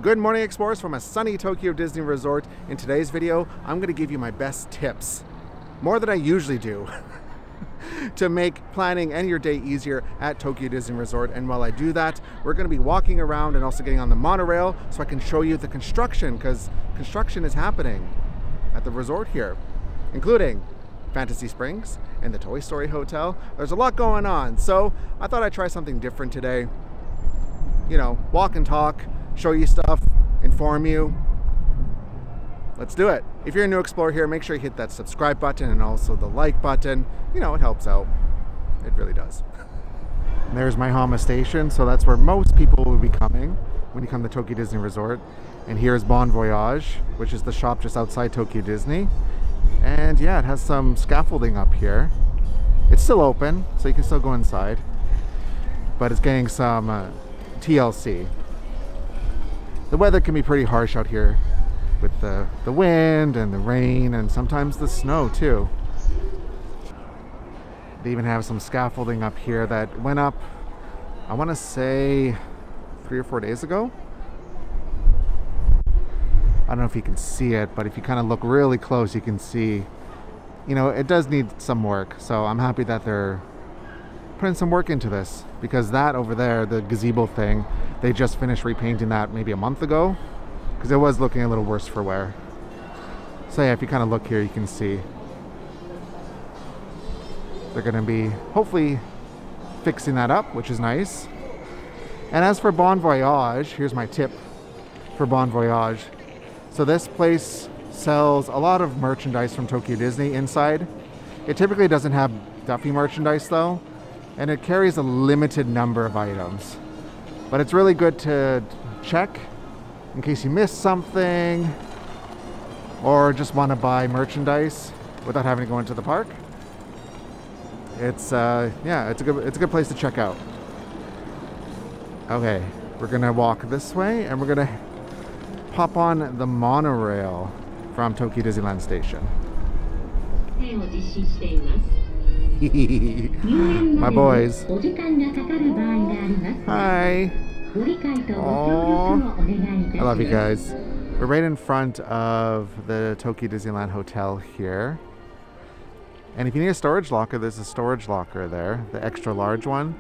Good morning, explorers, from a sunny Tokyo Disney Resort. In today's video, I'm going to give you my best tips, more than I usually do, to make planning and your day easier at Tokyo Disney Resort. And while I do that, we're going to be walking around and also getting on the monorail so I can show you the construction, because construction is happening at the resort here, including Fantasy Springs and the Toy Story Hotel. There's a lot going on, so I thought I'd try something different today. You know, walk and talk, show you stuff, inform you. Let's do it. If you're a new explorer here, make sure you hit that subscribe button and also the like button. You know, it helps out. It really does. And there's Maihama Station, so that's where most people will be coming when you come to Tokyo Disney Resort. And here's Bon Voyage, which is the shop just outside Tokyo Disney. And yeah, it has some scaffolding up here. It's still open, so you can still go inside. But it's getting some TLC. The weather can be pretty harsh out here with the wind and the rain and sometimes the snow too. They even have some scaffolding up here that went up, I want to say 3 or 4 days ago. I don't know if you can see it, but if you kind of look really close, you can see, you know, it does need some work. So I'm happy that they're putting some work into this, because that over there, the gazebo thing, they just finished repainting that maybe a month ago, because it was looking a little worse for wear. So yeah, if you kind of look here, you can see they're going to be hopefully fixing that up, which is nice. And as for Bon Voyage, here's my tip for Bon Voyage. So this place sells a lot of merchandise from Tokyo Disney inside. It typically doesn't have Duffy merchandise though, and it carries a limited number of items. But it's really good to check in case you missed something or just want to buy merchandise without having to go into the park. It's yeah, it's a good place to check out. Okay, we're gonna walk this way and we're gonna hop on the monorail from Tokyo Disneyland Station. My boys. Hi. Aww. I love you guys. We're right in front of the Tokyo Disneyland Hotel here. And if you need a storage locker, there's a storage locker there, the extra large one.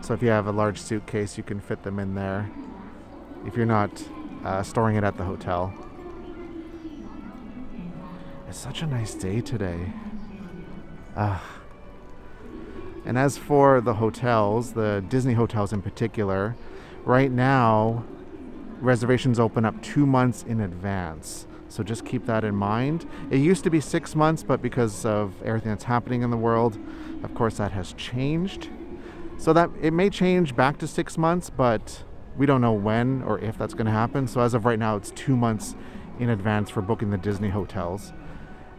So if you have a large suitcase, you can fit them in there if you're not storing it at the hotel. It's such a nice day today. And as for the hotels, the Disney hotels in particular, right now reservations open up 2 months in advance. So just keep that in mind. It used to be 6 months, but because of everything that's happening in the world, of course that has changed. So that it may change back to 6 months, but we don't know when or if that's going to happen. So as of right now, it's 2 months in advance for booking the Disney hotels.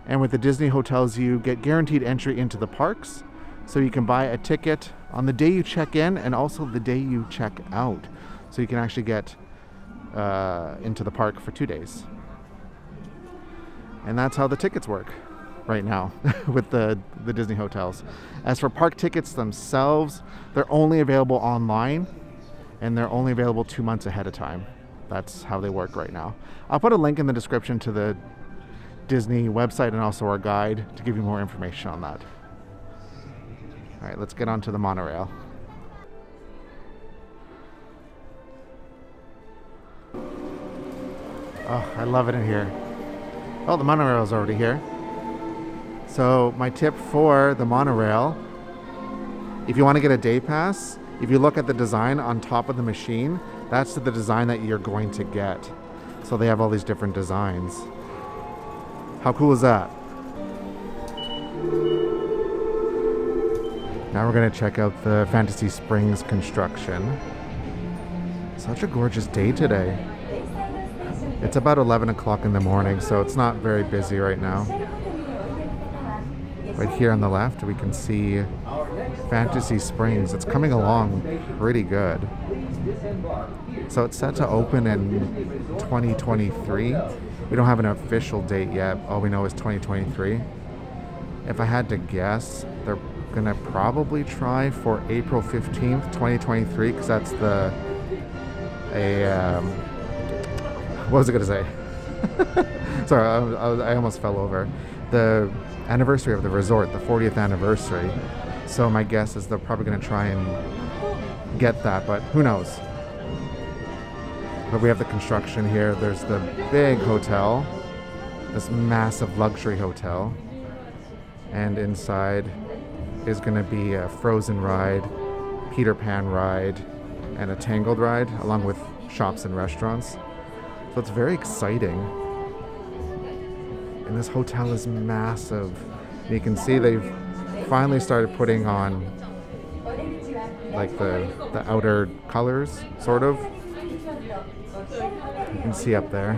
And with the Disney hotels, you get guaranteed entry into the parks. So you can buy a ticket on the day you check in and also the day you check out. So you can actually get into the park for 2 days. And that's how the tickets work right now with the Disney hotels. As for park tickets themselves, they're only available online and they're only available 2 months ahead of time. That's how they work right now. I'll put a link in the description to the Disney website and also our guide to give you more information on that. All right, let's get onto the monorail. Oh, I love it in here. Oh, the monorail is already here. So my tip for the monorail, if you want to get a day pass, if you look at the design on top of the machine, that's the design that you're going to get. So they have all these different designs. How cool is that? Now we're going to check out the Fantasy Springs construction. Such a gorgeous day today. It's about 11 o'clock in the morning, so it's not very busy right now. Right here on the left, we can see Fantasy Springs. It's coming along pretty good. So it's set to open in 2023. We don't have an official date yet. All we know is 2023. If I had to guess, they're gonna probably try for April 15th, 2023, because that's What was I gonna say? Sorry, I almost fell over. The anniversary of the resort, the 40th anniversary. So my guess is they're probably gonna try and get that, but who knows? But we have the construction here. There's the big hotel, this massive luxury hotel. And inside is gonna be a Frozen ride, Peter Pan ride, and a Tangled ride, along with shops and restaurants. So it's very exciting. And this hotel is massive. You can see they've finally started putting on like the outer colors, sort of. You can see up there.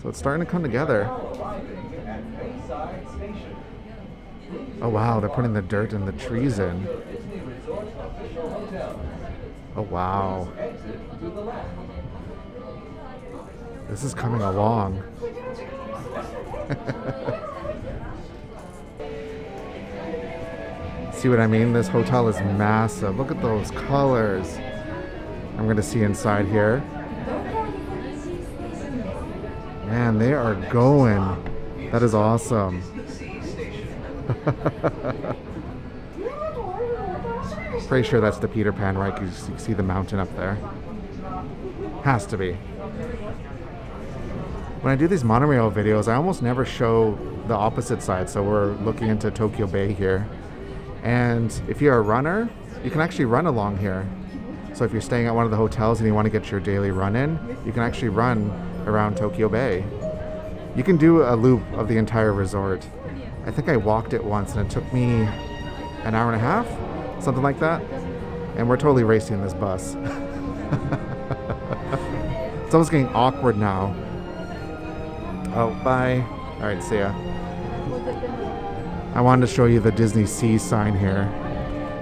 So it's starting to come together. Oh wow, they're putting the dirt and the trees in. Oh wow. This is coming along. See what I mean? This hotel is massive. Look at those colors. I'm going to see inside here. Man, they are going. That is awesome. Pretty sure that's the Peter Pan, right? You see the mountain up there. Has to be. When I do these monorail videos, I almost never show the opposite side. So we're looking into Tokyo Bay here. And if you're a runner, you can actually run along here. So if you're staying at one of the hotels and you want to get your daily run in, you can actually run around Tokyo Bay. You can do a loop of the entire resort. I think I walked it once and it took me an hour and a half, something like that. And we're totally racing this bus. It's almost getting awkward now. Oh, bye. All right, see ya. I wanted to show you the DisneySea sign here,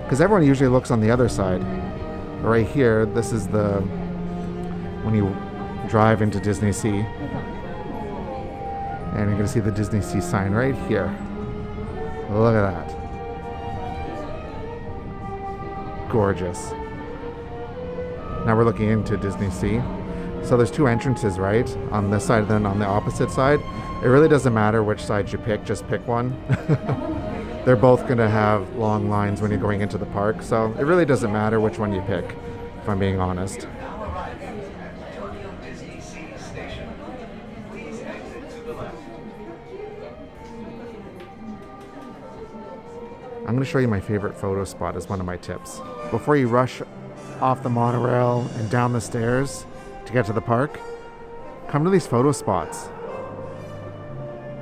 because everyone usually looks on the other side. Right here, this is the when you drive into DisneySea, and you're gonna see the DisneySea sign right here. Look at that. Gorgeous. Now we're looking into DisneySea. So there's two entrances, right? On this side and then on the opposite side. It really doesn't matter which side you pick, just pick one. They're both gonna have long lines when you're going into the park, so it really doesn't matter which one you pick, if I'm being honest. I'm gonna show you my favorite photo spot as one of my tips. Before you rush off the monorail and down the stairs to get to the park, come to these photo spots.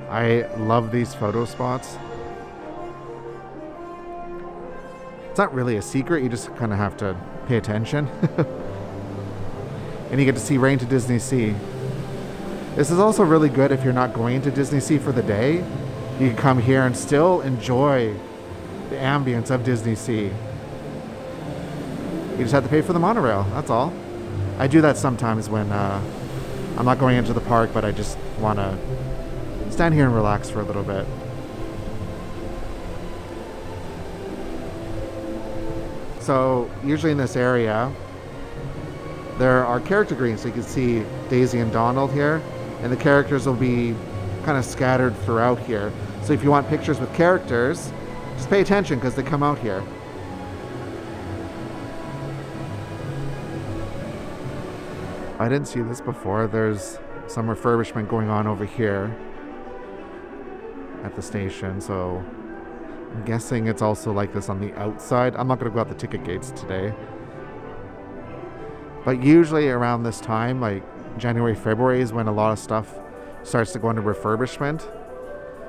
I love these photo spots. It's not really a secret, you just kind of have to pay attention. And you get to see right into DisneySea. This is also really good if you're not going to DisneySea for the day. You can come here and still enjoy the ambience of DisneySea. You just have to pay for the monorail, that's all. I do that sometimes when I'm not going into the park, but I just want to stand here and relax for a little bit. So usually in this area, there are character greens. So you can see Daisy and Donald here, and the characters will be kind of scattered throughout here. So if you want pictures with characters, just pay attention because they come out here. I didn't see this before. There's some refurbishment going on over here at the station, so I'm guessing it's also like this on the outside. I'm not going to go out the ticket gates today. But usually around this time, like January, February, is when a lot of stuff starts to go into refurbishment.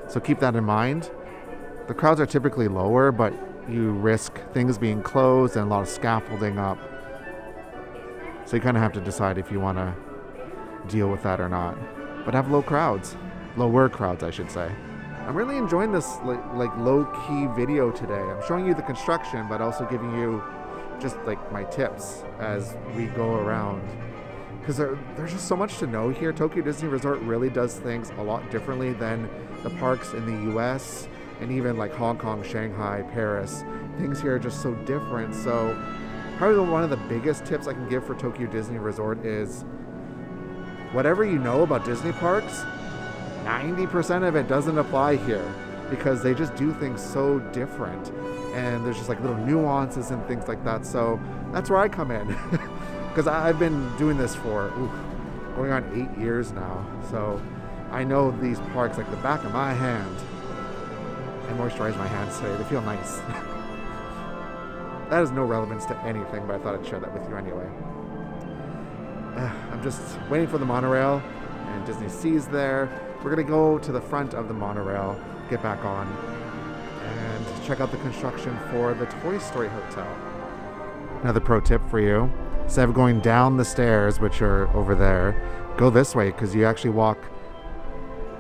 So keep that in mind. The crowds are typically lower, but you risk things being closed and a lot of scaffolding up. So you kind of have to decide if you want to deal with that or not. But have lower crowds, I should say. I'm really enjoying this like low-key video today. I'm showing you the construction, but also giving you just like my tips as we go around. Because there's just so much to know here. Tokyo Disney Resort really does things a lot differently than the parks in the US and even like Hong Kong, Shanghai, Paris. Things here are just so different. So probably one of the biggest tips I can give for Tokyo Disney Resort is whatever you know about Disney parks, 90% of it doesn't apply here because they just do things so different. And there's just like little nuances and things like that. So that's where I come in because I've been doing this for going on 8 years now. So I know these parks like the back of my hand. I moisturize my hands today. They feel nice. That has no relevance to anything, but I thought I'd share that with you anyway. I'm just waiting for the monorail, and DisneySea's there. We're gonna go to the front of the monorail, get back on, and check out the construction for the Toy Story Hotel. Another pro tip for you, instead of going down the stairs, which are over there, go this way, because you actually walk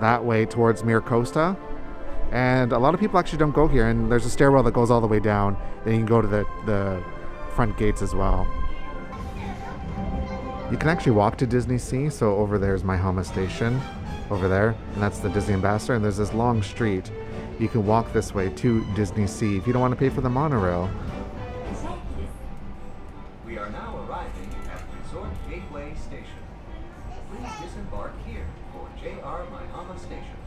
that way towards Miracosta. And a lot of people actually don't go here, and there's a stairwell that goes all the way down. Then you can go to the front gates as well. You can actually walk to DisneySea, so over there's my Hama station, over there, and that's the Disney Ambassador, and there's this long street. You can walk this way to DisneySea if you don't want to pay for the monorail. We are now arriving at Resort Gateway Station. Please disembark here for JR Maihama Station,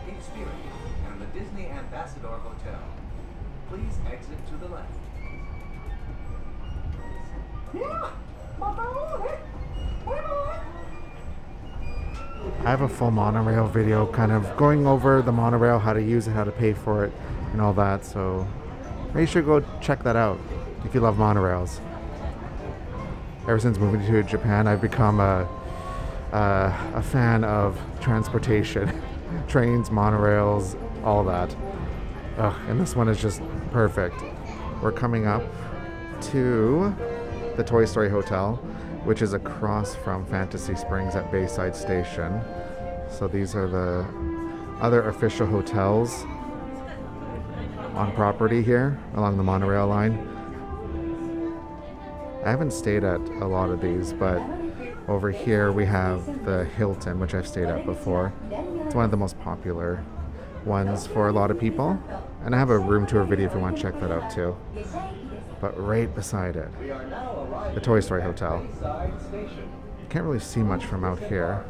Experience, and the Disney Ambassador Hotel. Please exit to the left. I have a full monorail video kind of going over the monorail, how to use it, how to pay for it, and all that, so make sure to go check that out if you love monorails. Ever since moving to Japan, I've become a fan of transportation. Trains, monorails, all that. Ugh, and this one is just perfect. We're coming up to the Toy Story Hotel, which is across from Fantasy Springs at Bayside Station. So these are the other official hotels on property here along the monorail line. I haven't stayed at a lot of these, but over here we have the Hilton, which I've stayed at before. It's one of the most popular ones for a lot of people. And I have a room tour video if you want to check that out too. But right beside it, the Toy Story Hotel. Can't really see much from out here.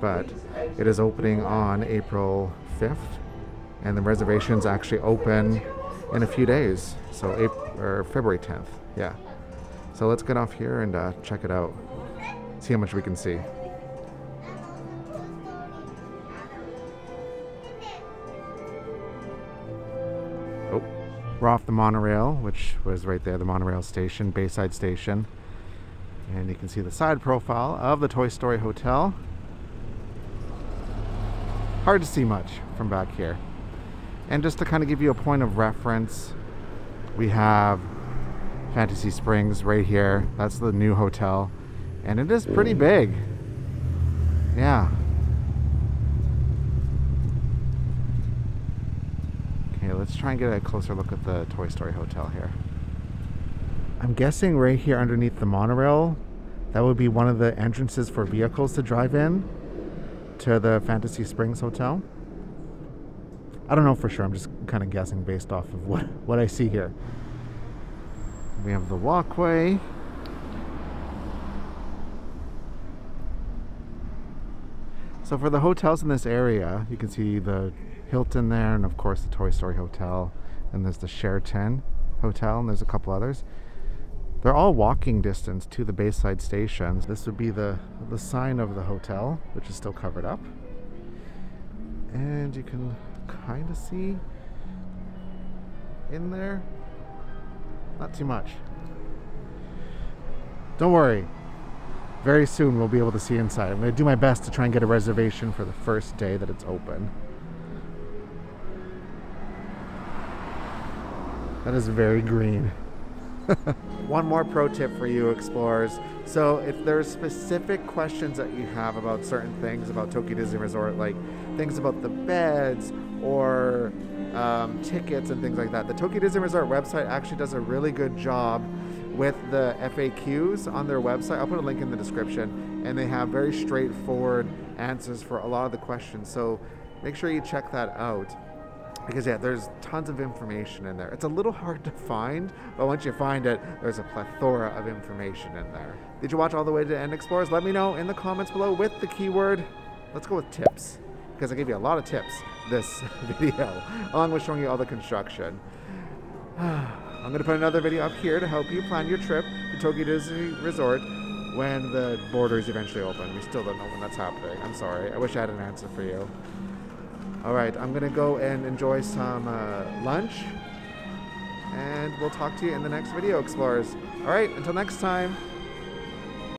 But it is opening on April 5th, and the reservations actually open in a few days. So February 10th, yeah. So let's get off here and check it out. See how much we can see. Oh, we're off the monorail, which was right there, the monorail station, Bayside Station. And you can see the side profile of the Toy Story Hotel. Hard to see much from back here. And just to kind of give you a point of reference, we have Fantasy Springs right here. That's the new hotel. And it is pretty big. Yeah. Okay, let's try and get a closer look at the Toy Story Hotel here. I'm guessing right here underneath the monorail, that would be one of the entrances for vehicles to drive in to the Fantasy Springs Hotel. I don't know for sure. I'm just kind of guessing based off of what I see here. We have the walkway. So for the hotels in this area, you can see the Hilton there, and of course the Toy Story Hotel, and there's the Sheraton Hotel, and there's a couple others. They're all walking distance to the Bayside Station. This would be the sign of the hotel, which is still covered up. And you can kind of see in there. Not too much. Don't worry. Very soon we'll be able to see inside. I'm going to do my best to try and get a reservation for the first day that it's open. That is very green. One more pro tip for you explorers. So if there's specific questions that you have about certain things about Tokyo Disney Resort, like things about the beds or tickets and things like that, the Tokyo Disney Resort website actually does a really good job with the FAQs on their website. I'll put a link in the description, and they have very straightforward answers for a lot of the questions. So make sure you check that out. Because yeah, there's tons of information in there. It's a little hard to find, but once you find it, there's a plethora of information in there. Did you watch all the way to the end, Explorers? Let me know in the comments below with the keyword, let's go with tips, because I gave you a lot of tips this video, along with showing you all the construction. I'm going to put another video up here to help you plan your trip to Tokyo Disney Resort when the borders eventually open. We still don't know when that's happening. I'm sorry. I wish I had an answer for you. Alright, I'm going to go and enjoy some lunch, and we'll talk to you in the next video, Explorers. Alright, until next time.